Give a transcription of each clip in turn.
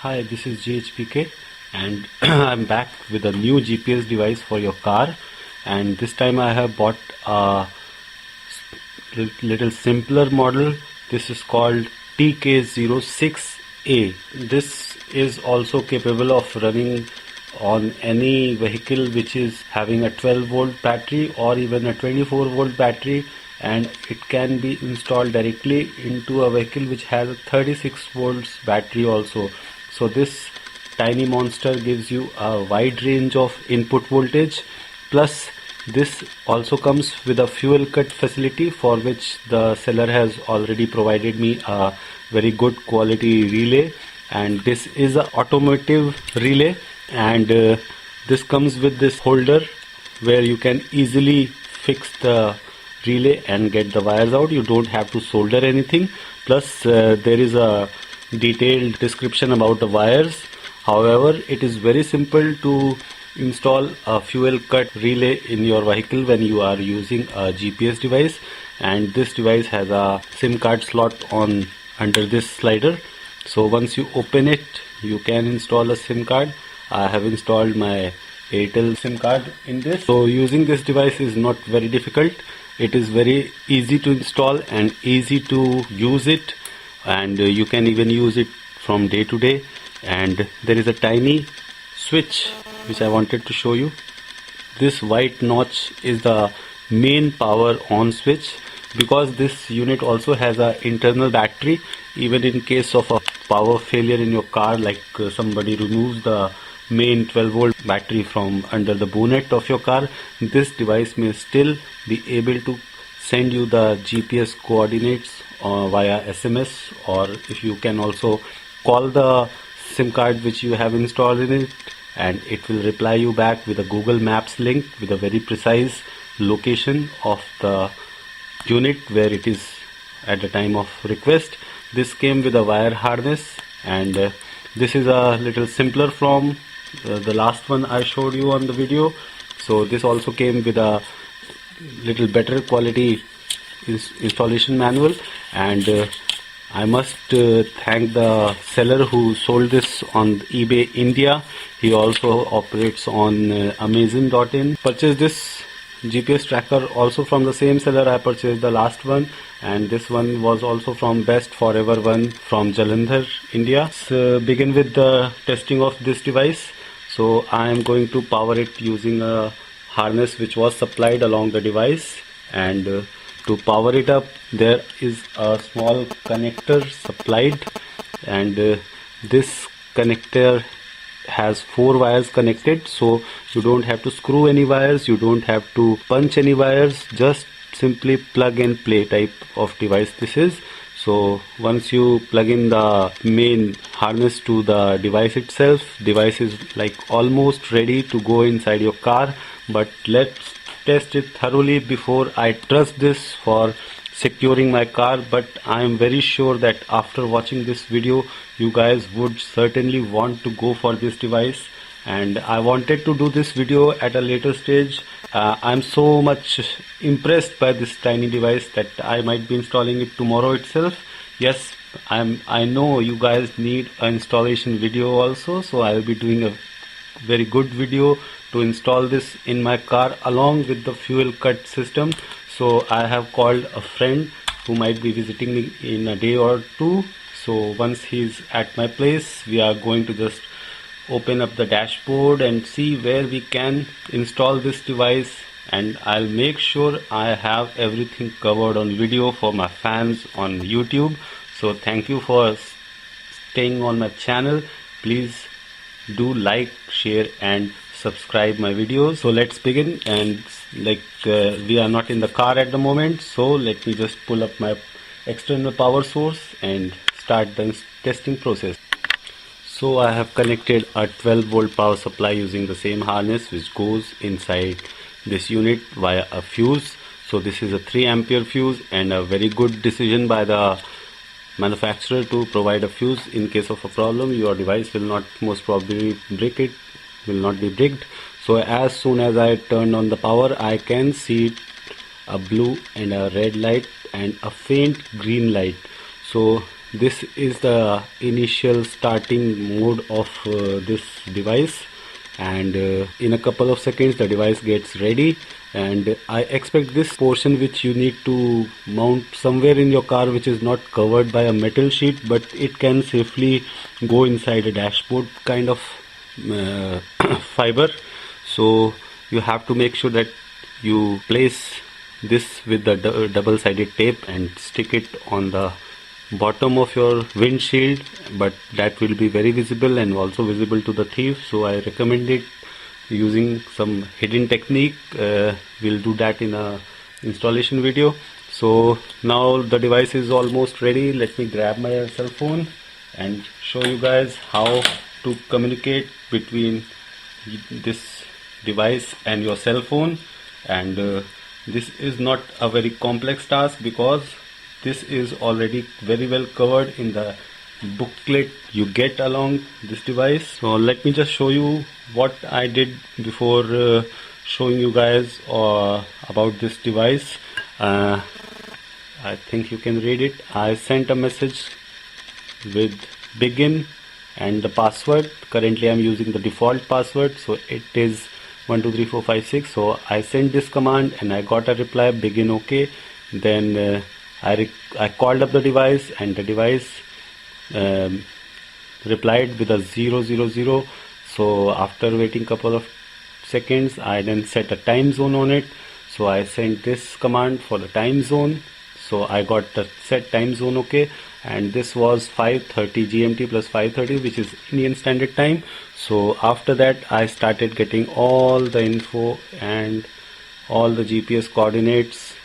Hi, this is GHPK and I'm back with a new GPS device for your car, and this time I have bought a little simpler model. This is called TK06A. This is also capable of running on any vehicle which is having a 12-volt battery or even a 24-volt battery, and it can be installed directly into a vehicle which has a 36 volts battery also. So this tiny monster gives you a wide range of input voltage, plus this also comes with a fuel cut facility, for which the seller has already provided me a very good quality relay, and this is an automotive relay, and this comes with this holder where you can easily fix the relay and get the wires out. You don't have to solder anything. Plus there is a detailed description about the wires. However, it is very simple to install a fuel cut relay in your vehicle when you are using a GPS device, and this device has a SIM card slot on under this slider. So once you open it, you can install a SIM card. I have installed my Airtel SIM card in this. So using this device is not very difficult. It is very easy to install and easy to use it, and you can even use it from day to day. And there is a tiny switch which I wanted to show you. This white notch is the main power on switch, because this unit also has an internal battery. Even in case of a power failure in your car, like somebody removes the main 12-volt battery from under the bonnet of your car, this device may still be able to send you the GPS coordinates via SMS, or if you can also call the SIM card which you have installed in it, and it will reply you back with a Google Maps link with a very precise location of the unit where it is at the time of request. This came with a wire harness, and this is a little simpler from the last one I showed you on the video. So this also came with a little better quality installation manual, and I must thank the seller who sold this on eBay India. He also operates on Amazon.in. Purchased this GPS tracker also from the same seller I purchased the last one, and this one was also from Best Forever One from Jalandhar, India. Let's begin with the testing of this device. So I am going to power it using a harness which was supplied along the device, and to power it up there is a small connector supplied, and this connector has 4 wires connected, so you don't have to screw any wires, you don't have to punch any wires, just simply plug and play type of device this is. So once you plug in the main harness to the device itself, device is like almost ready to go inside your car. But let's test it thoroughly before I trust this for securing my car. But I am very sure that after watching this video, you guys would certainly want to go for this device, and I wanted to do this video at a later stage. I'm so much impressed by this tiny device that I might be installing it tomorrow itself. Yes, I know you guys need an installation video also, so I'll be doing a very good video to install this in my car along with the fuel cut system. So I have called a friend who might be visiting me in a day or two. So once he's at my place, we are going to just open up the dashboard and see where we can install this device, and I'll make sure I have everything covered on video for my fans on YouTube. So thank you for staying on my channel. Please do like, share and subscribe my videos. So let's begin, and we are not in the car at the moment, so let me just pull up my external power source and start the testing process. So I have connected a 12-volt power supply using the same harness which goes inside this unit via a fuse. So this is a 3 ampere fuse, and a very good decision by the manufacturer to provide a fuse. In case of a problem, your device will not most probably will not be bricked. So as soon as I turn on the power, I can see a blue and a red light and a faint green light. So this is the initial starting mode of this device, and in a couple of seconds the device gets ready. And I expect this portion which you need to mount somewhere in your car, which is not covered by a metal sheet, but it can safely go inside a dashboard kind of fiber. So you have to make sure that you place this with the double-sided tape and stick it on the bottom of your windshield, but that will be very visible and also visible to the thief. So I recommend it using some hidden technique. We'll do that in a installation video. So now the device is almost ready. Let me grab my cell phone and show you guys how to communicate between this device and your cell phone. And this is not a very complex task, because this is already very well covered in the booklet you get along this device. So let me just show you what I did before showing you guys about this device. I think you can read it. I sent a message with begin and the password. Currently I'm using the default password, so it is 123456. So I sent this command and I got a reply, begin OK. Then I called up the device, and the device replied with a 000. So after waiting couple of seconds, I then set a time zone on it. So I sent this command for the time zone. So I got the set time zone OK, and this was 5:30 GMT plus 5:30, which is Indian Standard Time. So after that I started getting all the info and all the GPS coordinates.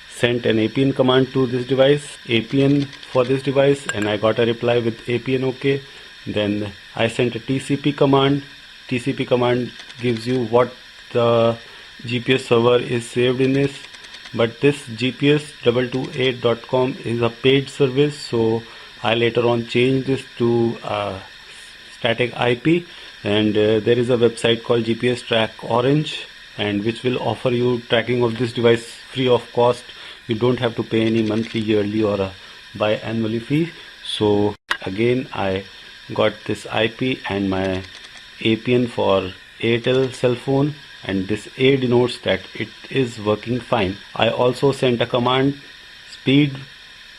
Sent an APN command to this device, APN for this device, and I got a reply with APN OK. Then I sent a TCP command. TCP command gives you what the GPS server is saved in this, but this GPS 228.com is a paid service, so I later on changed this to static IP. And there is a website called GPS Track Orange, and which will offer you tracking of this device free of cost. You don't have to pay any monthly, yearly or a bi-annually fee. So again I got this IP and my APN for Airtel cell phone, and this A denotes that it is working fine. I also sent a command, speed,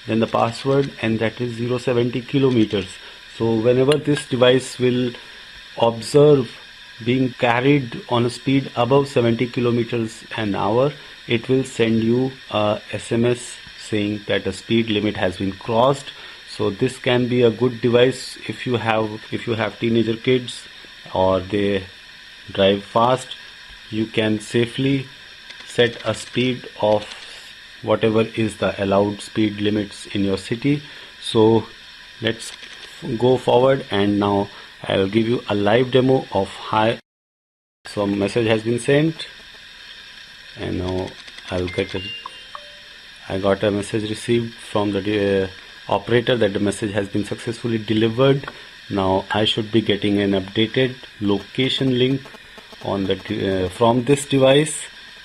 then the password, and that is 070 kilometers. So whenever this device will observe being carried on a speed above 70 kilometers an hour, it will send you a SMS saying that the speed limit has been crossed. So this can be a good device if you have teenager kids or they drive fast. You can safely set a speed of whatever is the allowed speed limits in your city. So let's go forward, and now I'll give you a live demo of how. So message has been sent, and now I got a message received from the operator that the message has been successfully delivered. Now I should be getting an updated location link on the from this device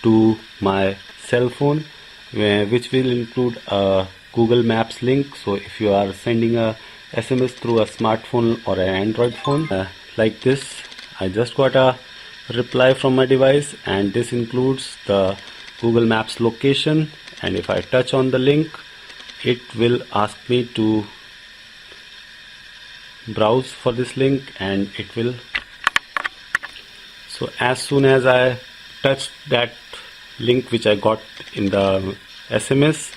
to my cell phone, which will include a Google Maps link. So if you are sending a SMS through a smartphone or an Android phone like this, I just got a reply from my device, and this includes the Google Maps location. And if I touch on the link, it will ask me to browse for this link, and it will. So as soon as I touched that link which I got in the SMS,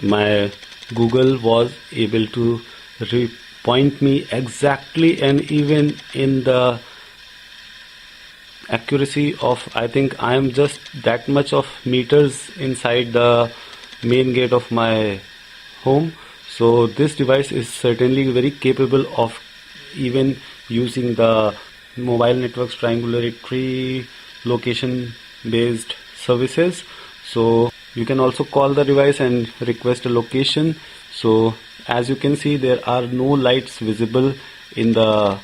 my Google was able to point me exactly, and even in the accuracy of, I think I am just that much of meters inside the main gate of my home. So this device is certainly very capable of even using the mobile network's triangulate tree location based services. So you can also call the device and request a location. So as you can see, there are no lights visible in the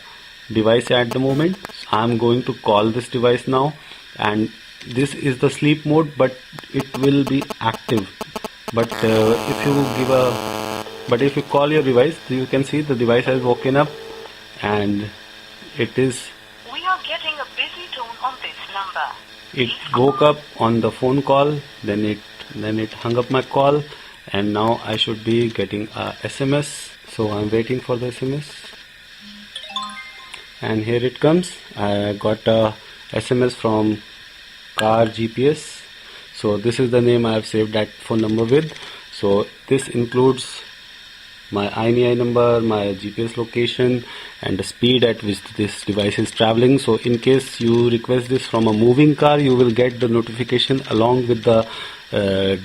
device at the moment. I'm going to call this device now, and this is the sleep mode, but it will be active. But if you give a But if you call your device, you can see the device has woken up and it is. We are getting a busy tone on this number. It woke up on the phone call, then it hung up my call, and now I should be getting a SMS. So I'm waiting for the SMS, and here it comes. I got a SMS from car GPS. So this is the name I have saved that phone number with. So this includes my IMEI number, my GPS location, and the speed at which this device is traveling. So in case you request this from a moving car, you will get the notification along with the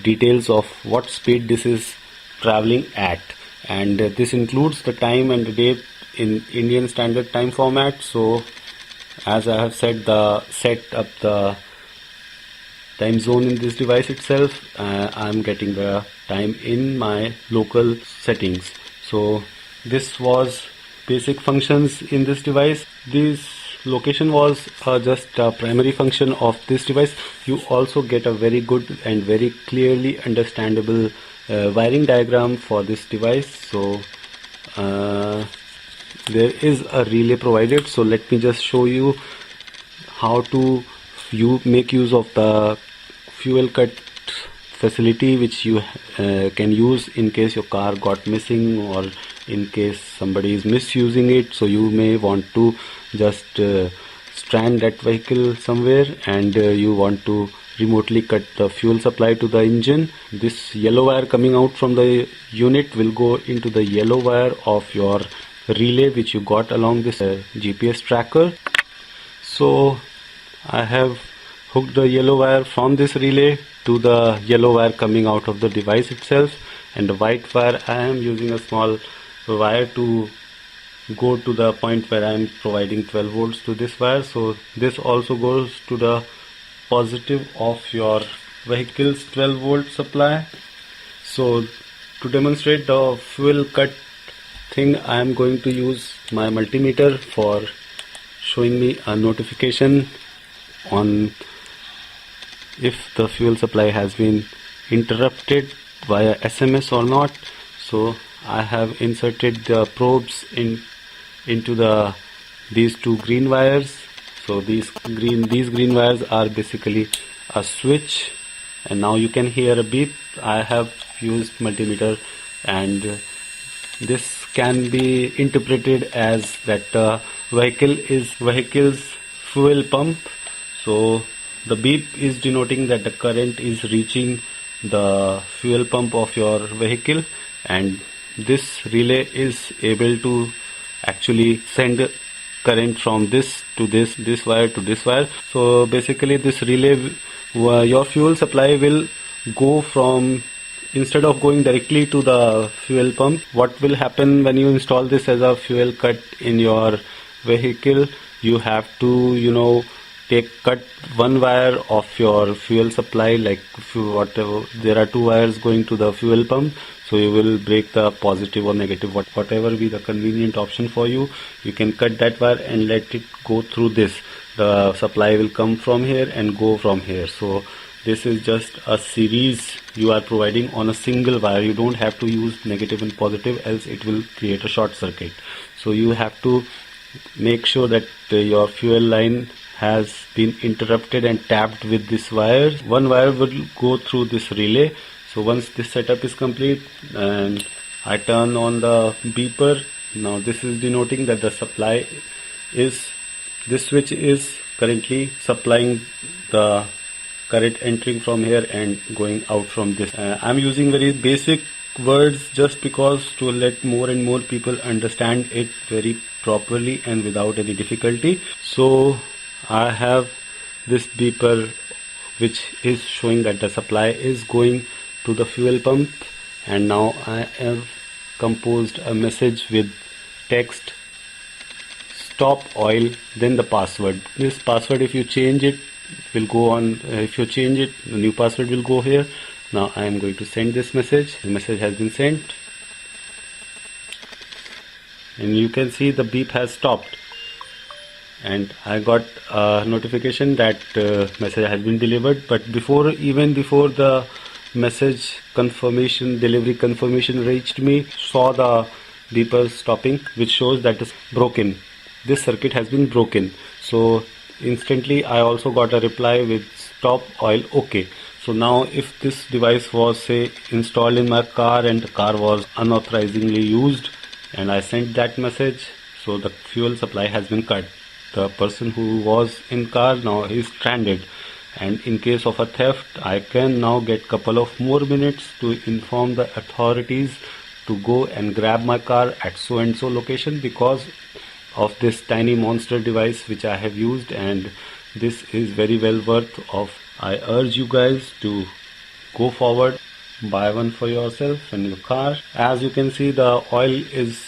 details of what speed this is traveling at. And this includes the time and the date in Indian Standard Time format. So as I have said, set up the time zone in this device itself. I'm getting the time in my local settings. So this was basic functions in this device. This location was just a primary function of this device. You also get a very good and very clearly understandable wiring diagram for this device. So there is a relay provided. So let me just show you how to make use of the fuel cut facility which you can use in case your car got missing or in case somebody is misusing it. So you may want to just strand that vehicle somewhere and you want to remotely cut the fuel supply to the engine. This yellow wire coming out from the unit will go into the yellow wire of your relay which you got along this GPS tracker. So I have hooked the yellow wire from this relay to the yellow wire coming out of the device itself, and the white wire I am using a small wire to go to the point where I am providing 12 volts to this wire. So this also goes to the positive of your vehicle's 12 volt supply. So to demonstrate the fuel cut thing, I am going to use my multimeter for showing me a notification on if the fuel supply has been interrupted via SMS or not. So I have inserted the probes into these two green wires. So these green wires are basically a switch, and now you can hear a beep. I have used multimeter, and this can be interpreted as that the vehicle's fuel pump. So the beep is denoting that the current is reaching the fuel pump of your vehicle, and this relay is able to actually send current from this to this wire to this wire. So basically this relay, your fuel supply will go from, instead of going directly to the fuel pump, what will happen when you install this as a fuel cut in your vehicle, you have to cut one wire of your fuel supply, like whatever, there are two wires going to the fuel pump. So you will break the positive or negative, whatever be the convenient option for you. You can cut that wire and let it go through this. The supply will come from here and go from here. So this is just a series you are providing on a single wire. You don't have to use negative and positive, else it will create a short circuit. So you have to make sure that your fuel line has been interrupted and tapped with this wire. One wire will go through this relay. So once this setup is complete and I turn on the beeper, now this is denoting that the supply is, this switch is currently supplying the current entering from here and going out from this. I'm using very basic words just because to let more and more people understand it very properly and without any difficulty. So I have this beeper which is showing that the supply is going to the fuel pump, and now I have composed a message with text stop oil, then the password. This password, if you change it, will go on. If you change it, the new password will go here. Now I am going to send this message. The message has been sent, and you can see the beep has stopped, and I got a notification that message has been delivered. But before the message confirmation, delivery confirmation reached me, saw the beeper stopping, which shows that it's broken. This circuit has been broken. So instantly I also got a reply with stop oil OK. So now if this device was say installed in my car and the car was unauthorizingly used and I sent that message, so the fuel supply has been cut. The person who was in car now is stranded, and in case of a theft I can now get couple of more minutes to inform the authorities to go and grab my car at so and so location because of this tiny monster device which I have used, and this is very well worth of. I urge you guys to go forward, buy one for yourself and your car. As you can see, the oil is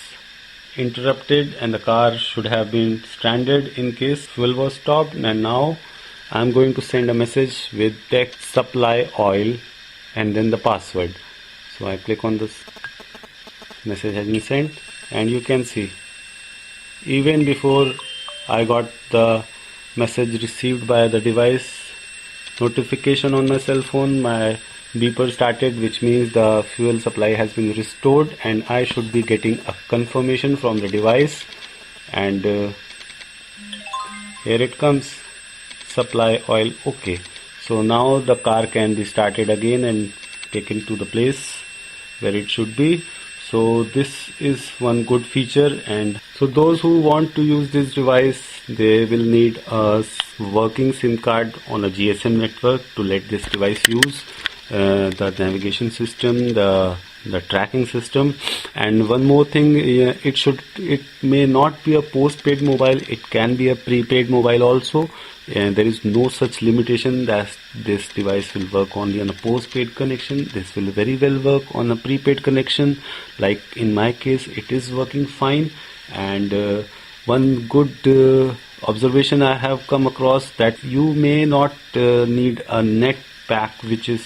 interrupted and the car should have been stranded in case fuel was stopped, and now I'm going to send a message with text supply oil and then the password. So I click on this, message has been sent, and you can see even before I got the message received by the device, notification on my cell phone, my beeper started, which means the fuel supply has been restored and I should be getting a confirmation from the device. And here it comes, supply oil OK. So now the car can be started again and taken to the place where it should be. So this is one good feature, and so those who want to use this device, they will need a working SIM card on a GSM network to let this device use the navigation system, the tracking system. And one more thing, it may not be a postpaid mobile, it can be a prepaid mobile also, and there is no such limitation that this device will work only on a postpaid connection. This will very well work on a prepaid connection. Like in my case, it is working fine. And one good observation I have come across, that you may not need a net pack which is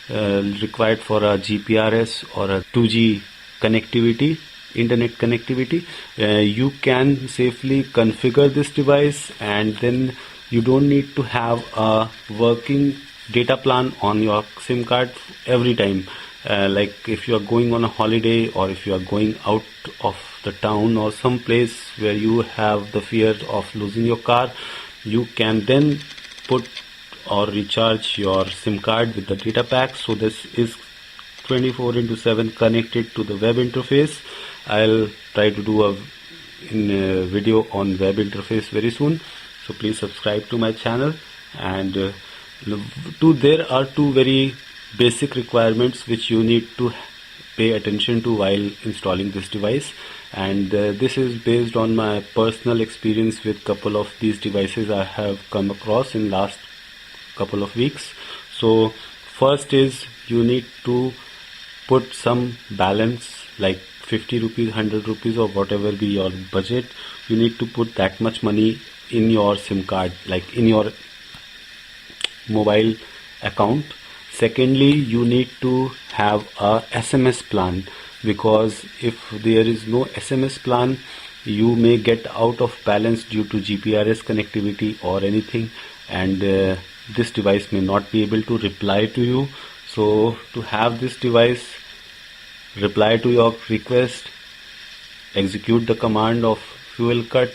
required for a GPRS or a 2G connectivity, internet connectivity. You can safely configure this device, and then you don't need to have a working data plan on your SIM card every time. Like if you are going on a holiday, or if you are going out of the town or some place where you have the fear of losing your car, you can then put or recharge your SIM card with the data pack. So this is 24/7 connected to the web interface. I'll try to do a video on web interface very soon, so please subscribe to my channel. And there are two very basic requirements which you need to pay attention to while installing this device, and this is based on my personal experience with couple of these devices I have come across in last couple of weeks. So first is, you need to put some balance, like 50 rupees, 100 rupees, or whatever be your budget. You need to put that much money in your SIM card, like in your mobile account. Secondly, you need to have a SMS plan, because if there is no SMS plan, you may get out of balance due to GPRS connectivity or anything, and this device may not be able to reply to you. So to have this device reply to your request, execute the command of fuel cut,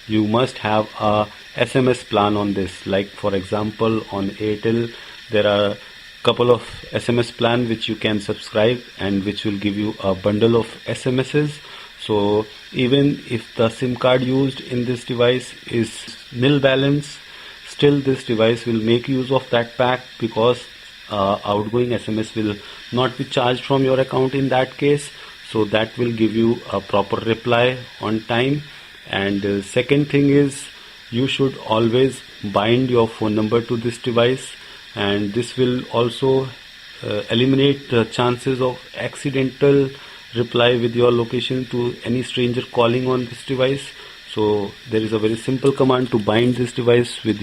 you must have a SMS plan on this. Like for example, on Airtel there are couple of SMS plan which you can subscribe, and which will give you a bundle of SMSs. So even if the SIM card used in this device is nil balance, still this device will make use of that pack, because outgoing SMS will not be charged from your account in that case. So that will give you a proper reply on time. And second thing is, you should always bind your phone number to this device, and this will also eliminate the chances of accidental reply with your location to any stranger calling on this device. So there is a very simple command to bind this device with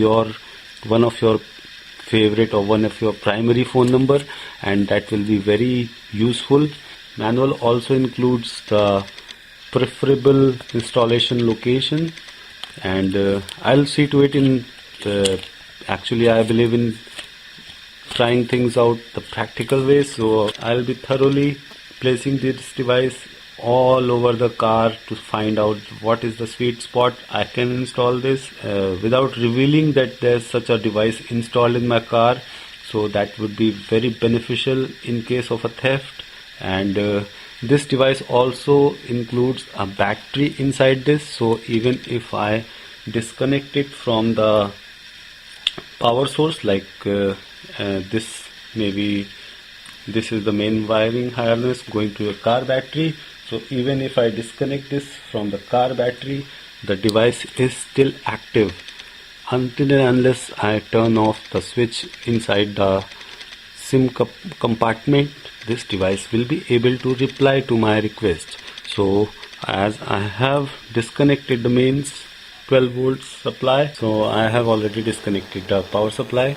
one of your favorite or one of your primary phone number, and that will be very useful. Manual also includes the preferable installation location, and I'll see to it in actually I believe in trying things out the practical way. So I'll be thoroughly placing this device all over the car to find out what is the sweet spot I can install this without revealing that there's such a device installed in my car. So that would be very beneficial in case of a theft. And this device also includes a battery inside this, so even if I disconnect it from the power source, like this, maybe this is the main wiring harness going to a car battery, so even if I disconnect this from the car battery, the device is still active until and unless I turn off the switch inside the SIM compartment. This device will be able to reply to my request. So as I have disconnected the mains 12 volts supply, so I have already disconnected the power supply,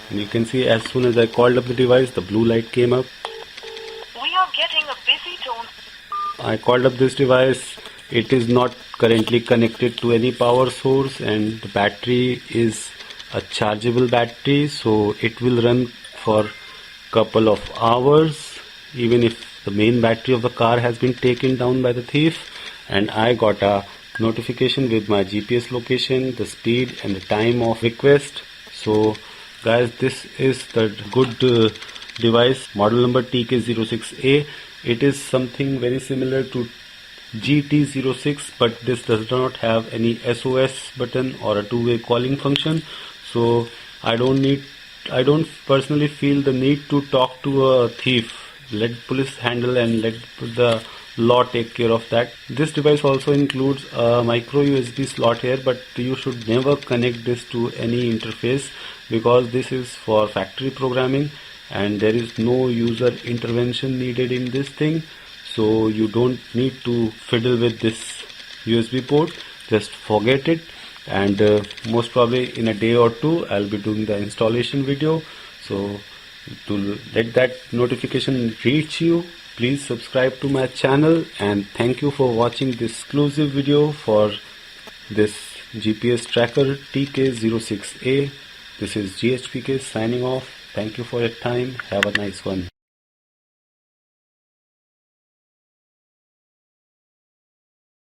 and you can see as soon as I called up the device, the blue light came up. We are getting a busy tone. I called up this device. It is not currently connected to any power source, and the battery is a chargeable battery, so it will run for couple of hours even if the main battery of the car has been taken down by the thief. And I got a notification with my GPS location, the speed and the time of request. So guys, this is the good device, model number TK06A. It is something very similar to GT06, but this does not have any SOS button or a two-way calling function. So I don't personally feel the need to talk to a thief. Let police handle and let the law take care of that. This device also includes a micro USB slot here, but you should never connect this to any interface because this is for factory programming and there is no user intervention needed in this thing. So you don't need to fiddle with this USB port. Just forget it, and most probably in a day or two I'll be doing the installation video. So to let that notification reach you, please subscribe to my channel, and thank you for watching this exclusive video for this GPS tracker TK06A. This is GHPK signing off. Thank you for your time. Have a nice one.